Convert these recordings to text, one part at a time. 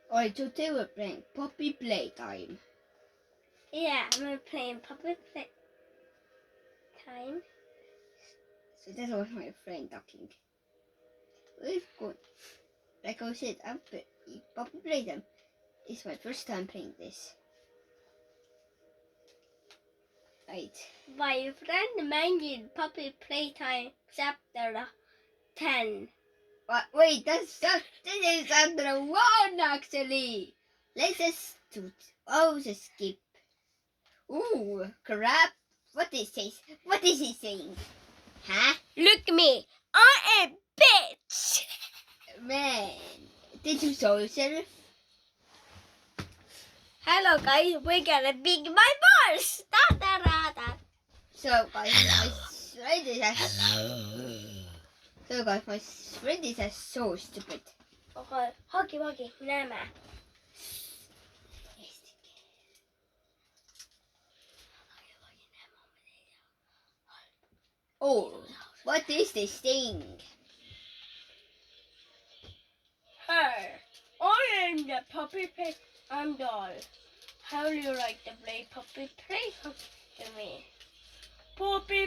Alright, today we're playing Puppy Playtime. Yeah, we're playing Puppy Playtime. So that was my friend talking. We've got, like I said, Puppy Playtime is my first time playing this. Right. My friend mentioned Puppy Playtime chapter 10. Wait, this is under 1 actually. Let's just skip. Ooh, crap. What is this? What is he saying? Huh? Look me, I am bitch. Man, did you show yourself? Hello guys, we're gonna big my balls. Da da da da. So guys, my friend is so stupid. Okay, hockey, näeme. Oh, what is this thing? Hey, I am the Puppy Playtime doll. How do you like to play Puppy Playtime to me? Puppy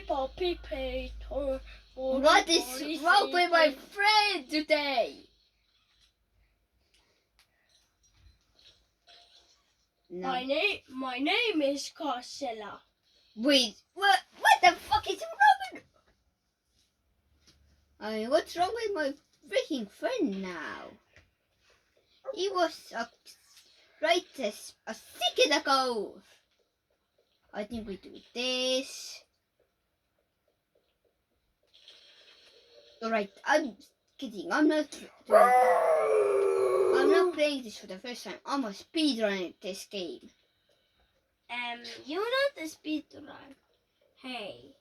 Playtime. What is wrong with my friend today? No. My name is Godzilla. Wait, what the fuck is wrong with? I mean, what's wrong with my freaking friend now? He was right a second ago. I think we do this. Alright, I'm kidding. I'm not playing this for the first time. I'm a speedrunning this game. You're not a speedrun. Hey.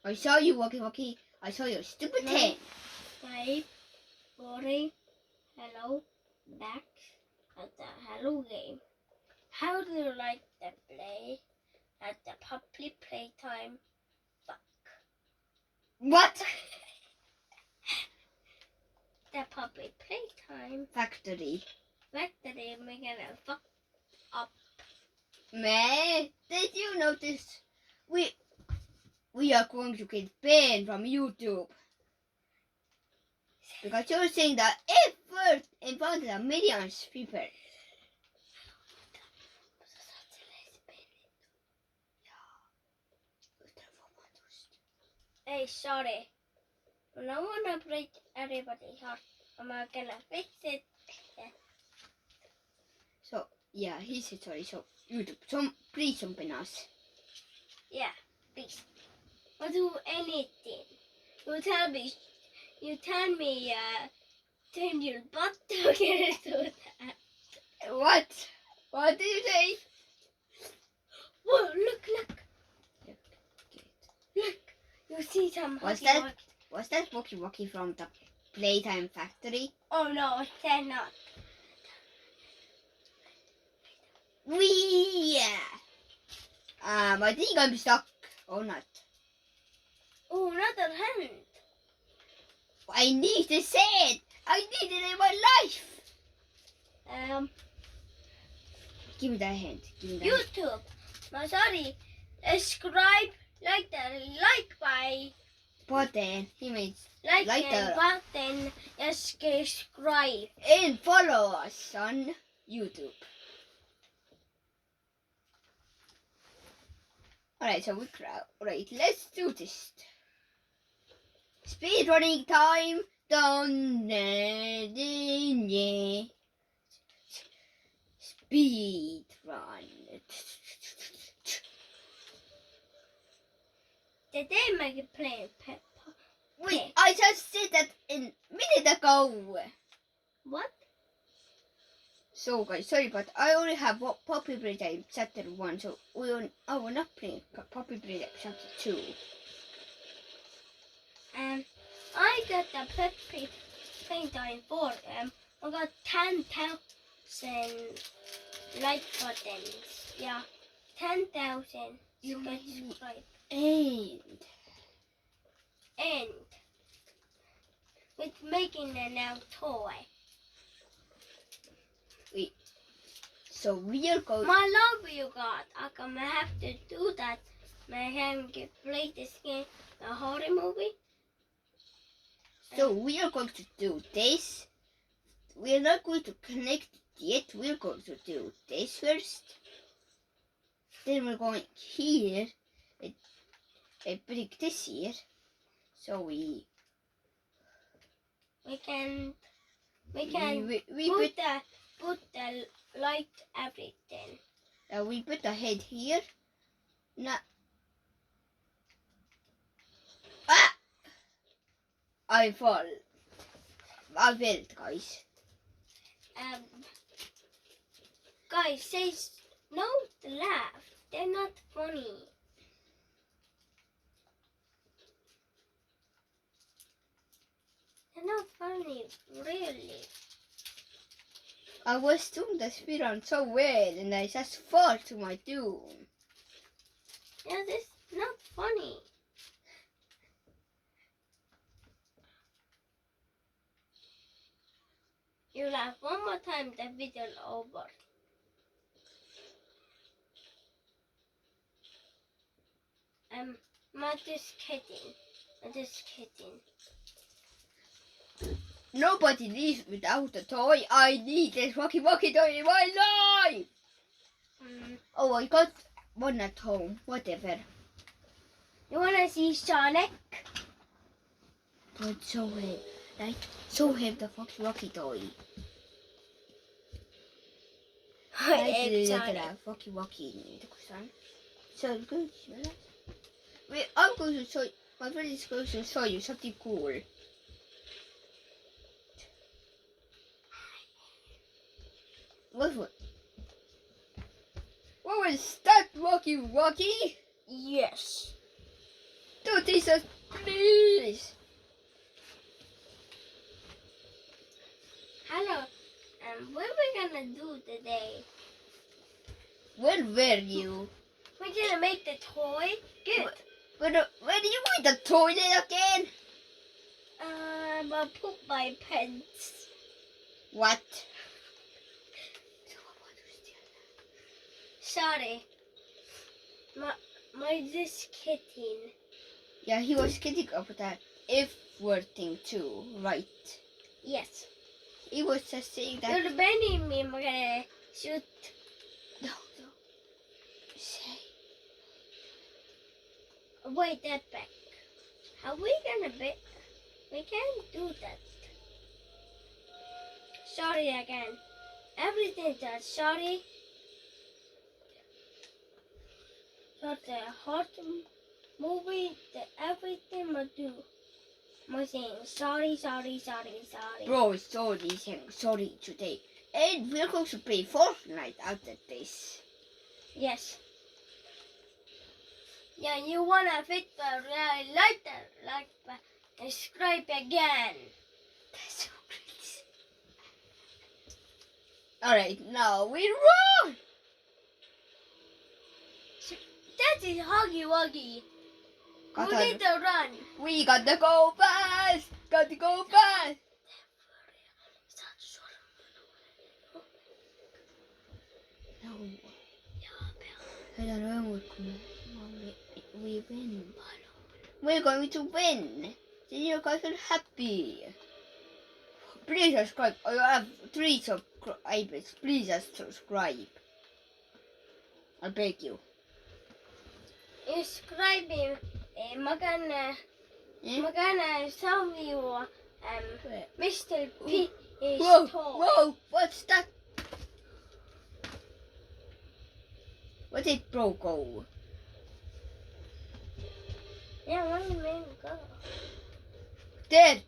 I saw you walkie. I saw your stupid head. Type, worry, hello, back at the hello game. How do you like to play at the Puppy Playtime? Fuck. What? The Puppy Playtime Factory. we're gonna fuck up. Man, did you notice we are going to get banned from YouTube? Because you're saying that effort in front of millions of people. Hey, sorry. I don't wanna break everybody's heart. I'm not gonna fix it. So yeah, he said sorry. So YouTube, please don't ban us. Yeah, please. I'll do anything. You tell me, turn your butt to get do that. What? What did you say? Whoa, look. You see some Was that walkie from the Playtime Factory? Oh no, they're not. I think I'm stuck or not. Oh, another hand. I need to say it. I need it in my life. Give me that hand. YouTube. No, sorry. Subscribe, like by. Button. He means Like the button. Subscribe. and follow us on YouTube. Alright, so we crowd. Alright, let's do this. Speed running time. Speed run. Did they make it play Peppa? Wait, I just said that a minute ago. What? So guys, sorry, but I only have Puppy Playtime chapter 1, so we're not playing Puppy Playtime chapter 2. I got the Puppy Playtime 4 I got 10,000 like buttons. Yeah, 10,000 You subscribe. And And with making a now toy. so we'll go. My love you got. I'm gonna have to do that. May I can play this game, the horror movie? So we are going to do this. We are not going to connect it yet. We're going to do this first. Then we're going here and bring this here. So we can we put the light everything. we put the head here. Now, I fall. I fell, guys. Guys, say no to laugh. They're not funny. They're not funny, really. I was doing the speedrun so well, and I just fall to my doom. Yeah, this is not funny. You laugh one more time, the video is over. I'm just kidding. I'm just kidding. Nobody leaves without a toy. I need this Wacky Wacky toy in my life. Oh, I got one at home. Whatever. You wanna see Sonic? But show him, right? Show him the Wacky Wacky toy. It's Sonic. Wacky Wacky. So good. Wait, I'm going to show. My friend is going to show you something cool. What was that, Wacky Wacky? Yes. Don't taste us, please. Hello. What are we gonna do today? Where were you? We're gonna make the toy. Good. Where do you go in the toilet again? I poop my pants. What? Sorry. My just kidding. Yeah, he was kidding about that F word thing too, right? Yes. He was just saying that. You're bending me. I'm gonna shoot. No. Say. Wait, that back. How we gonna be? We can't do that. Sorry again. Everything that sorry. Not the hot movie, everything I do. I'm saying sorry. Bro is sorry saying sorry today. And we're going to play Fortnite after this. Yes. Yeah, you wanna victory, like subscribe again. That's so crazy. Alright, now we run! That is Huggy Wuggy. We need to run. We gotta go fast! Gotta go fast! No. I don't know what we win. We're going to win. Then you guys are happy. Please subscribe. I have 3 subscribers. Please just subscribe. I beg you. Subscribe. Magana show you Mr. P is Whoa, tall. whoa, what's that? What did bro go? Yeah, one man go. There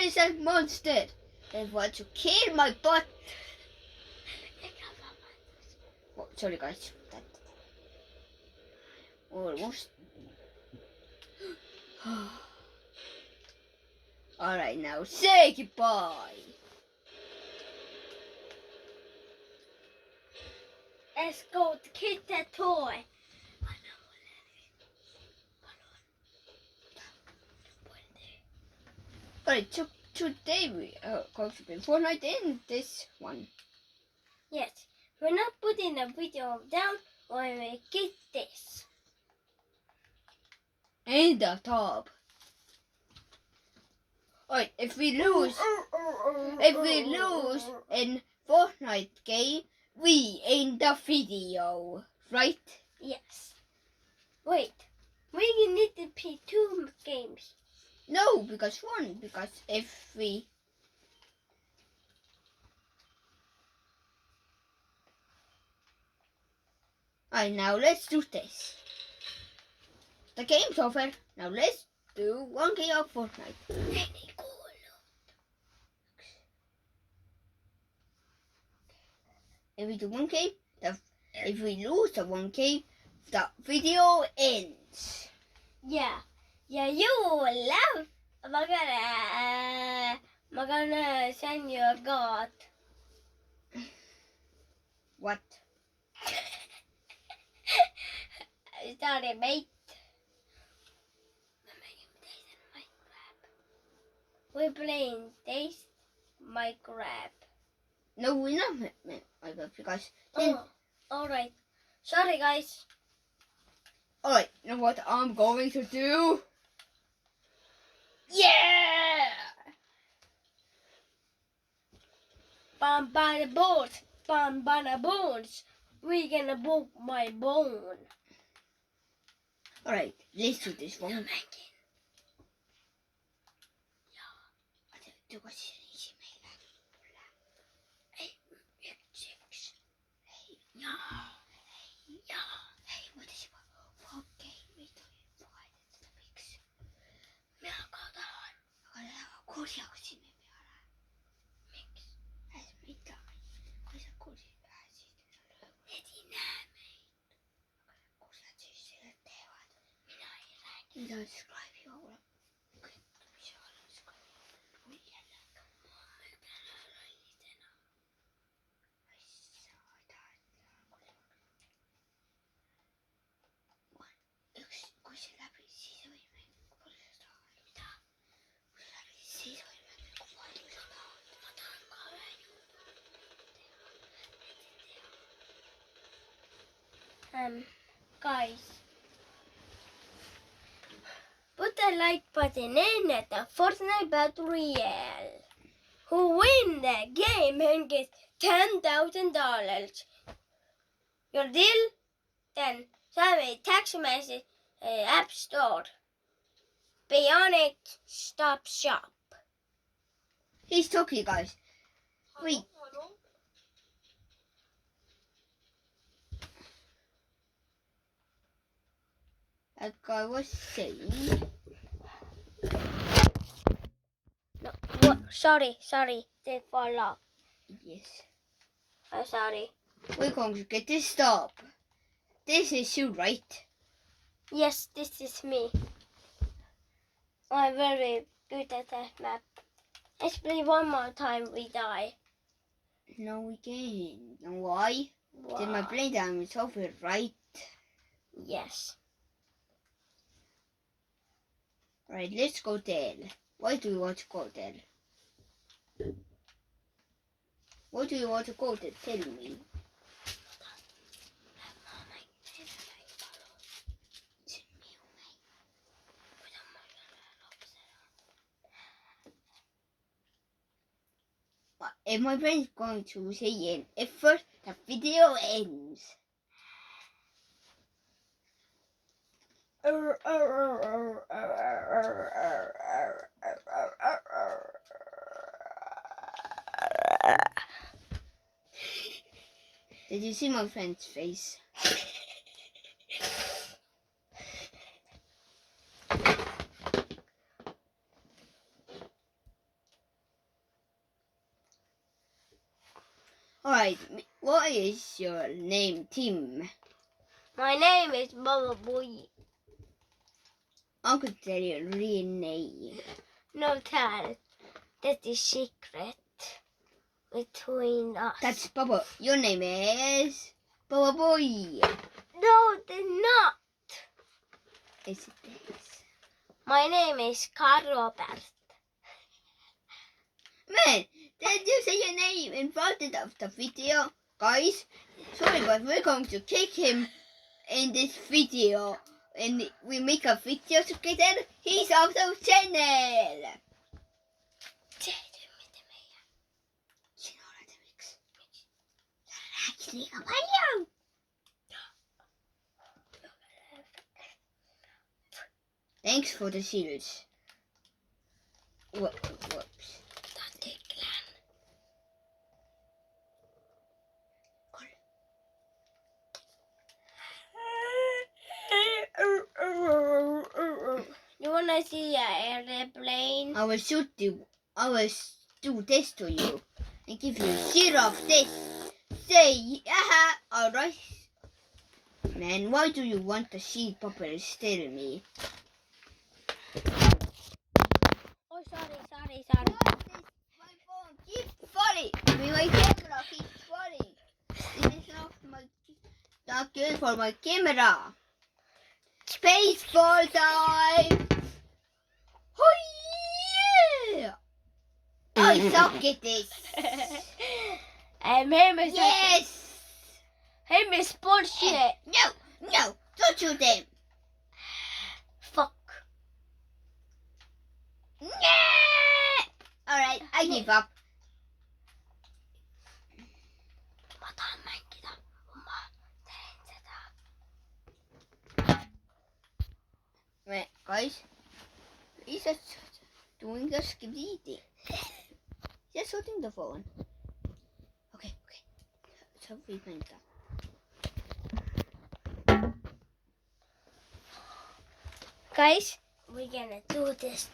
is a monster. They want to kill my butt. Oh, sorry guys. That almost. Alright, now say goodbye. let's go to get that toy. Alright, so today we are going to play Fortnite in this one. Yes, we're not putting the video down when we get this. In the top. Alright, if we lose in Fortnite game, we end the video, right? Yes. Wait, we need to play 2 games. No, because if we... Alright, now let's do this. The game's over. Now let's do 1 game of Fortnite. If we do 1 game, if we lose the 1 game, the video ends. Yeah, you will love. I'm gonna send you a god. What? Sorry, mate. We're playing Taste Minecraft. No, we're not Minecraft because... Oh, alright. Sorry, guys. Alright, you know what I'm going to do? Yeah! Bam, bada bones. Bam, bada bones. We're gonna book my bone. Alright, let's do this one. Guys, put a like button in at the Fortnite Battle Royale. Who win the game and get $10,000. Your deal? Then send me a text message App Store. Bionic Stop Shop. He's talking, guys. Wait. Like I was saying. No, what? Sorry. They fall off. Yes. I'm sorry. We're going to get this stop. This is you, right? Yes, this is me. I'm very good at that map. Let's play one more time we die. No, we can't. And why? Wow. Then my playtime is over, right? Yes. Right, let's go there. Why do you want to go there? Why do you want to go there? Tell me. If my friend is going to say it, if first the video ends. Did you see my friend's face? Alright, what is your name, Tim? My name is Bubba Boy. I could tell your real name. No tell. That is secret between us. That's Bubba. Your name is Boa boy. No, they're not. Yes, it is. My name is Carl Robert. Man, did you say your name in front of the video? Guys, sorry, but we're going to kick him in this video. And we make a video together. He's off the channel. Thanks for the shields. Whoops. You wanna see an airplane? I will shoot you. I will do this to you and give you 0 of this. Say, aha, alright. Man, why do you want the sheep popper steal me? Oh, sorry. My phone keeps falling. My camera keeps falling. This is not good for my camera. Spaceball time! Oh yeah! I suck at this. And him is Yes! him is bullshit. No, don't shoot them. Fuck. Alright, I give up. Wait, guys. He's just doing a skibidi thing. Just holding the phone. Okay. So we went up. Guys, we're gonna do this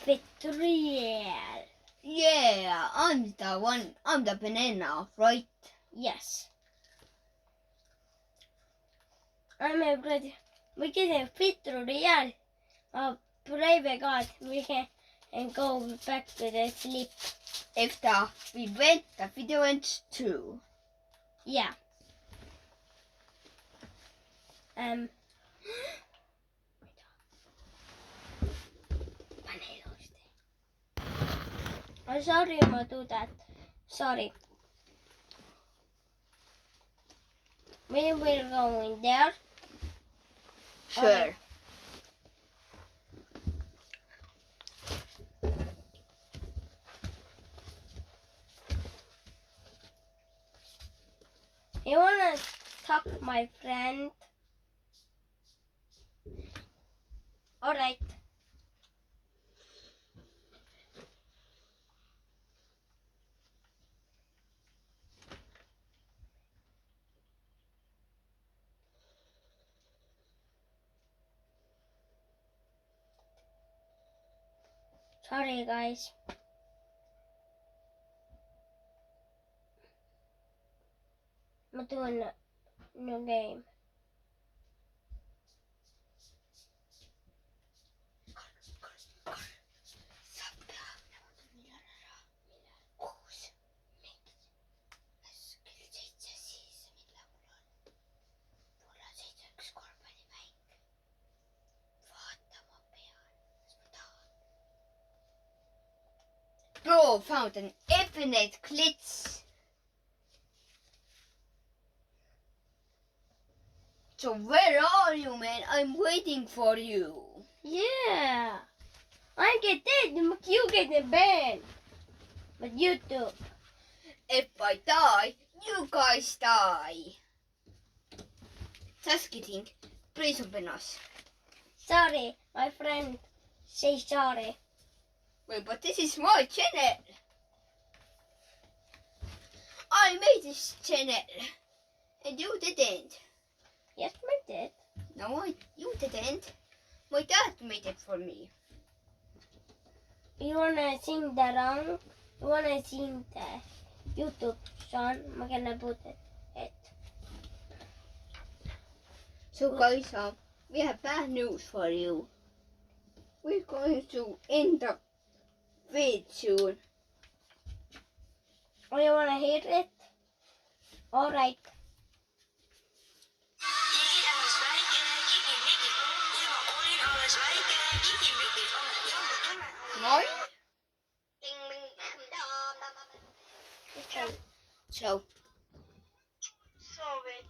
tutorial. Yeah, I'm the banana, right? Yes. I'm a brother. We get a tutorial of private God. We can go back to the sleep. If the video went too. Yeah. I'm sorry, I'm gonna do that. Sorry. We will go in there. Sure. Okay. You wanna talk, my friend? Alright. Sorry, guys. I'm doing a new game. Bro found an infinite glitch. So where are you, man? I'm waiting for you. Yeah. I get it. You get the ban. But YouTube. If I die, you guys die. Just kidding. Please open us. Sorry, my friend. Say sorry. Wait, but this is my channel. I made this channel. And you didn't. Yes, I did. No, you didn't. My dad made it for me. You wanna sing the song? You wanna sing the YouTube song? I'm gonna put it. So guys, we have bad news for you. We're going to end the vid soon. Oh, you wanna hear it? Alright. Nói. Okay. So, Sorry.